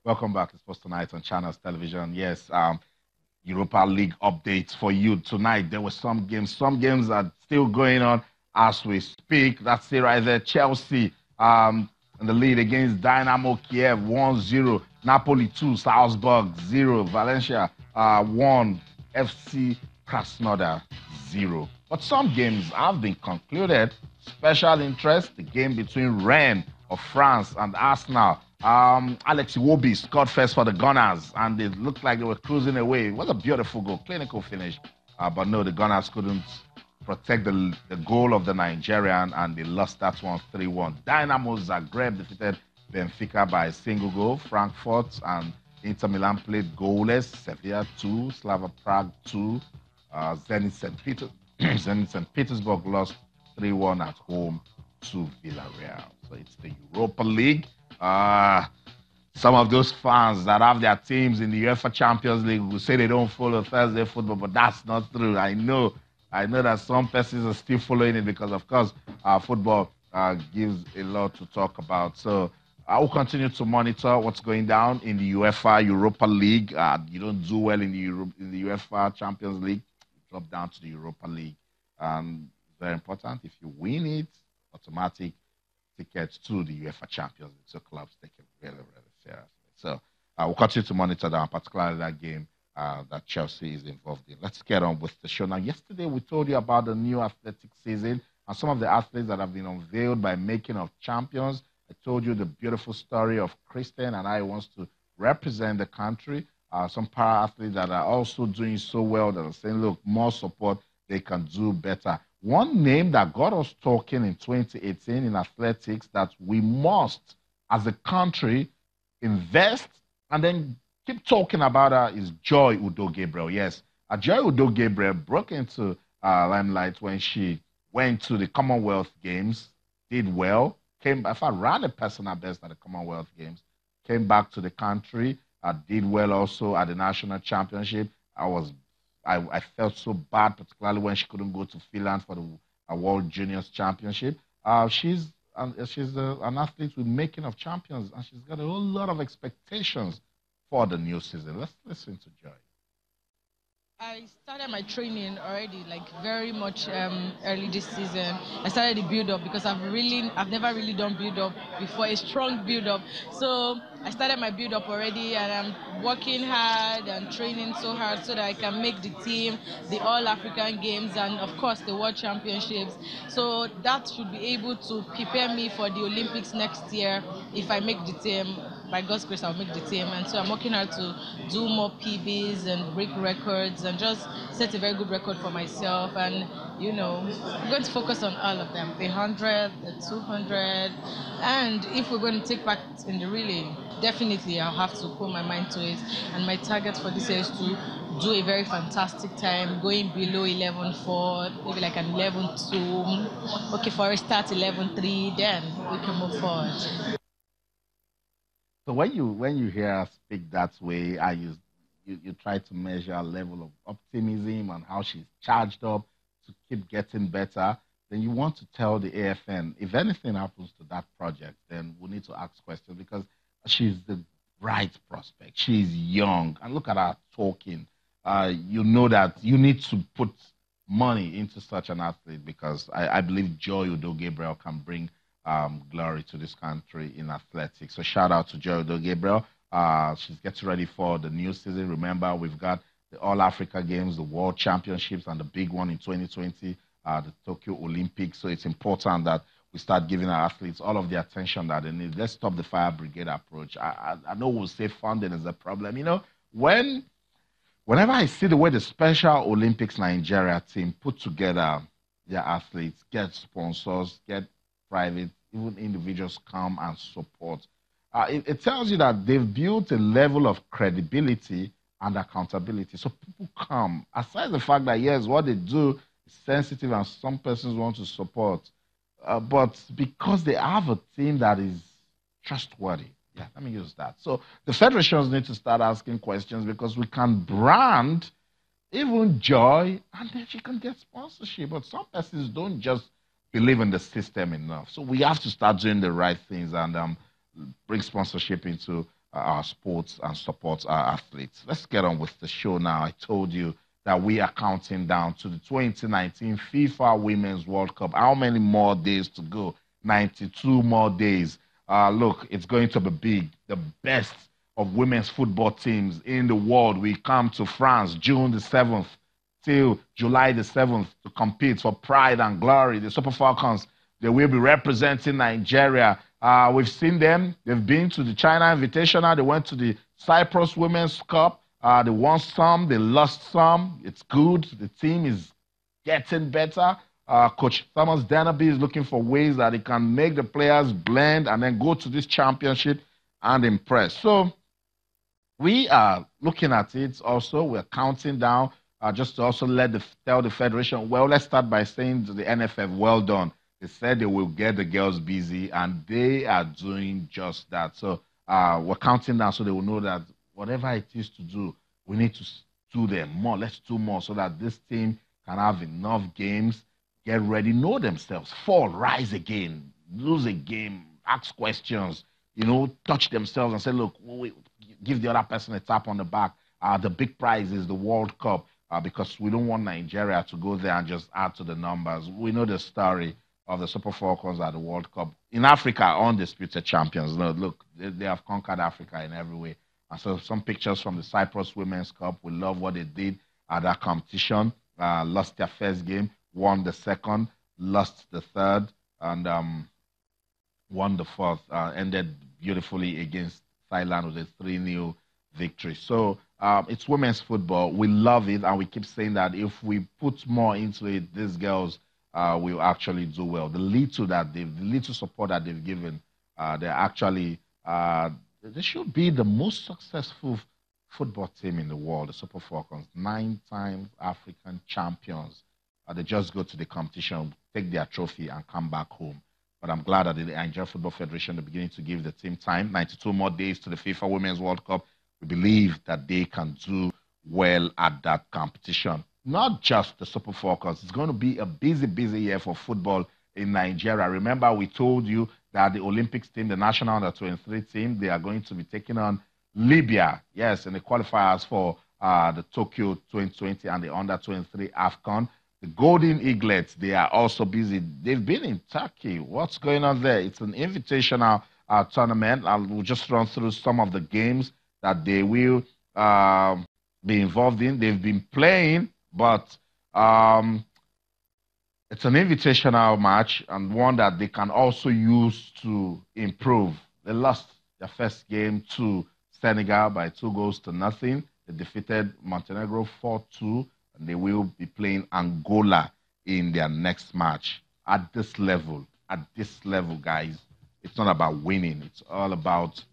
Welcome back to Sports Tonight on Channels Television. Yes, Europa League updates for you tonight. There were some games. Some games are still going on as we speak. That's it right there. Chelsea in the lead against Dynamo Kiev 1-0. Napoli 2, Salzburg 0. Valencia 1. FC Krasnodar 0. But some games have been concluded. Special interest, the game between Rennes of France and Arsenal. Alex Iwobi scored first for the Gunners, and it looked like they were cruising away. It was a beautiful goal, clinical finish. But no, the Gunners couldn't protect the goal of the Nigerian, and they lost that one 3-1. Dynamo Zagreb defeated Benfica by a single goal. Frankfurt and Inter Milan played goalless. Sevilla 2, Slava Prague 2. Zenit St. Petersburg lost 3-1 at home to Villarreal. So it's the Europa League. Some of those fans that have their teams in the UEFA Champions League will say they don't follow Thursday football, but that's not true. I know that some persons are still following it because, of course, football gives a lot to talk about. So I will continue to monitor what's going down in the UEFA Europa League. You don't do well in the UEFA Champions League, you drop down to the Europa League. And very important, if you win it, automatic tickets to the UEFA Champions League. So clubs take it really, really seriously. So we'll continue to monitor that, particularly that game that Chelsea is involved in. Let's get on with the show. Now, yesterday we told you about the new athletic season and some of the athletes that have been unveiled by Making of Champions. I told you the beautiful story of Kristen and I wants to represent the country. Some para-athletes that are also doing so well that are saying, look, more support, they can do better. One name that got us talking in 2018 in athletics that we must, as a country, invest and then keep talking about her is Joy Udo Gabriel. Yes, Joy Udo Gabriel broke into limelight when she went to the Commonwealth Games, did well, came back, ran a personal best at the Commonwealth Games, came back to the country, did well also at the National Championship. I felt so bad, particularly when she couldn't go to Finland for the World Juniors Championship. She's an athlete with Making of Champions, and she's got a whole lot of expectations for the new season. Let's listen to Joy. I started my training already, like very much early this season. I started the build-up because I've never really done build-up before, a strong build-up. So I started my build-up already, and I'm working hard and training so hard so that I can make the team, the All-African Games, and of course the World Championships. So that should be able to prepare me for the Olympics next year if I make the team. By God's grace, I'll make the team. And so I'm working hard to do more PBs and break records and just set a very good record for myself. And, you know, I'm going to focus on all of them, the 100, the 200. And if we're going to take part in the relay, definitely I'll have to put my mind to it. And my target for this year is to do a very fantastic time, going below 11.4, maybe like an 11.2. Okay, for a start 11.3, then we can move forward. So when you hear her speak that way, you try to measure a level of optimism and how she's charged up to keep getting better. Then you want to tell the AFN if anything happens to that project, then we need to ask questions because she's the right prospect. She's young, and look at her talking. You know that you need to put money into such an athlete because I believe Joy Udo Gabriel can bring glory to this country in athletics. So shout out to Joy Udo Gabriel. She's getting ready for the new season. Remember, we've got the All Africa Games, the World Championships, and the big one in 2020, the Tokyo Olympics. So it's important that we start giving our athletes all of the attention that they need. Let's stop the fire brigade approach. I know we'll say funding is a problem. You know, whenever I see the way the Special Olympics Nigeria team put together their athletes, get sponsors, get private, even individuals come and support. It tells you that they've built a level of credibility and accountability. So people come, aside the fact that, yes, what they do is sensitive and some persons want to support, but because they have a team that is trustworthy. Yeah, let me use that. So the federations need to start asking questions because we can brand even Joy and then she can get sponsorship. But some persons don't just believe in the system enough. So we have to start doing the right things and bring sponsorship into our sports and support our athletes. Let's get on with the show now. I told you that we are counting down to the 2019 FIFA Women's World Cup. How many more days to go? 92 more days. Look, it's going to be big. The best of women's football teams in the world. We come to France June the 7th till July the 7th to compete for pride and glory. The Super Falcons, they will be representing Nigeria. We've seen them. They've been to the China Invitational. They went to the Cyprus Women's Cup. They won some. They lost some. It's good. The team is getting better. Coach Thomas Dennerby is looking for ways that he can make the players blend and then go to this championship and impress. So we are looking at it also. We're counting down just to also tell the federation, well, let's start by saying to the NFF, well done. They said they will get the girls busy, and they are doing just that. So we're counting down so they will know that whatever it is to do, we need to do them more. Let's do more so that this team can have enough games, get ready, know themselves, fall, rise again, lose a game, ask questions, touch themselves and say, look, give the other person a tap on the back. The big prize is the World Cup because we don't want Nigeria to go there and just add to the numbers. We know the story of the Super Falcons at the World Cup. In Africa, undisputed champions. Look, they have conquered Africa in every way. And so some pictures from the Cyprus Women's Cup. We love what they did at that competition. Lost their first game, won the second, lost the third, and won the fourth. Ended beautifully against Thailand with a 3-0 victory. So it's women's football. We love it, and we keep saying that if we put more into it, these girls will actually do well. The little support that they've given, they're actually they should be the most successful football team in the world. The Super Falcons, 9 times African champions. They just go to the competition, take their trophy, and come back home. But I'm glad that the Nigeria Football Federation are beginning to give the team time. 92 more days to the FIFA Women's World Cup. We believe that they can do well at that competition. Not just the Super Falcons. It's going to be a busy, busy year for football in Nigeria. Remember, we told you that the Olympics team, the national under-23 team, they are going to be taking on Libya, yes, in the qualifiers for the Tokyo 2020 and the under-23 AFCON. The Golden Eaglets, they are also busy. They've been in Turkey. What's going on there? It's an invitational tournament. We'll just run through some of the games that they will be involved in. They've been playing, but it's an invitational match and one that they can also use to improve. They lost their first game to Senegal by 2-0. They defeated Montenegro 4-2, and they will be playing Angola in their next match. At this level, guys, it's not about winning. It's all about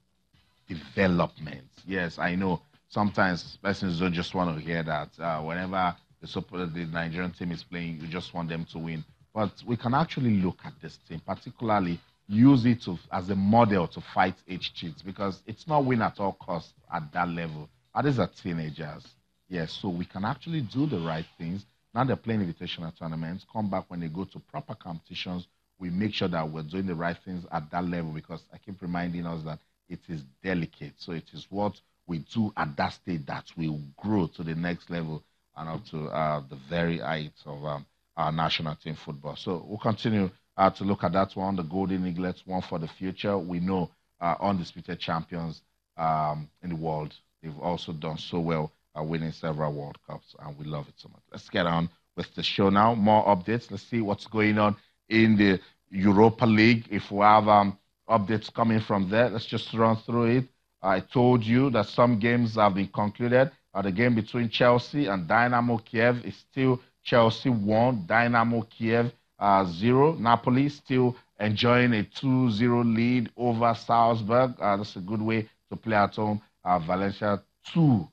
development. Yes, I know sometimes persons don't just want to hear that. Whenever the Nigerian team is playing, you just want them to win. But we can actually look at this team, particularly use it as a model to fight age cheats, because it's not win at all costs at that level. These are teenagers. Yes, so we can actually do the right things. Now they're playing invitational tournaments. Come back when they go to proper competitions. We make sure that we're doing the right things at that level, because I keep reminding us that it is delicate. So it is what we do at that stage that will grow to the next level and up to the very heights of our national team football. So we'll continue to look at that one, the Golden Eaglets, one for the future. We know undisputed champions in the world. They've also done so well winning several World Cups, and we love it so much. Let's get on with the show now. More updates. Let's see what's going on in the Europa League. If we have updates coming from there, let's just run through it. I told you that some games have been concluded. The game between Chelsea and Dynamo Kiev is still Chelsea 1, Dynamo Kiev 0. Napoli still enjoying a 2-0 lead over Salzburg. That's a good way to play at home. Valencia 2,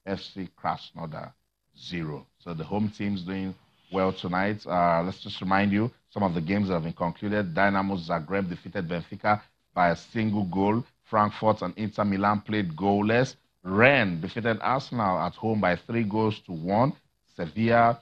FC Krasnodar 0. So the home team's doing well tonight. Let's just remind you some of the games that have been concluded. Dynamo Zagreb defeated Benfica by a single goal. Frankfurt and Inter Milan played goalless. Rennes defeated Arsenal at home by 3-1. Sevilla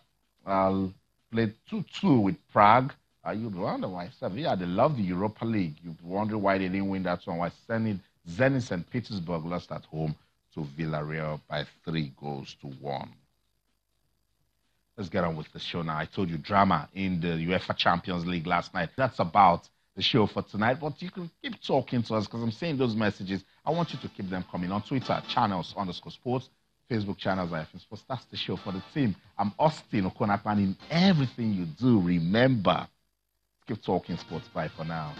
played 2-2 with Prague. You'd wonder why Sevilla, they love the Europa League. You'd wonder why they didn't win that one. Why Zenit Zenit St. Petersburg lost at home to Villarreal by 3-1. Let's get on with the show now. I told you drama in the UEFA Champions League last night. That's about the show for tonight, but you can keep talking to us because I'm seeing those messages. I want you to keep them coming on Twitter, channels_sports, Facebook channels, IFN Sports. That's the show for the team. I'm Austin Okonapan in everything you do. Remember, keep talking sports. Bye for now.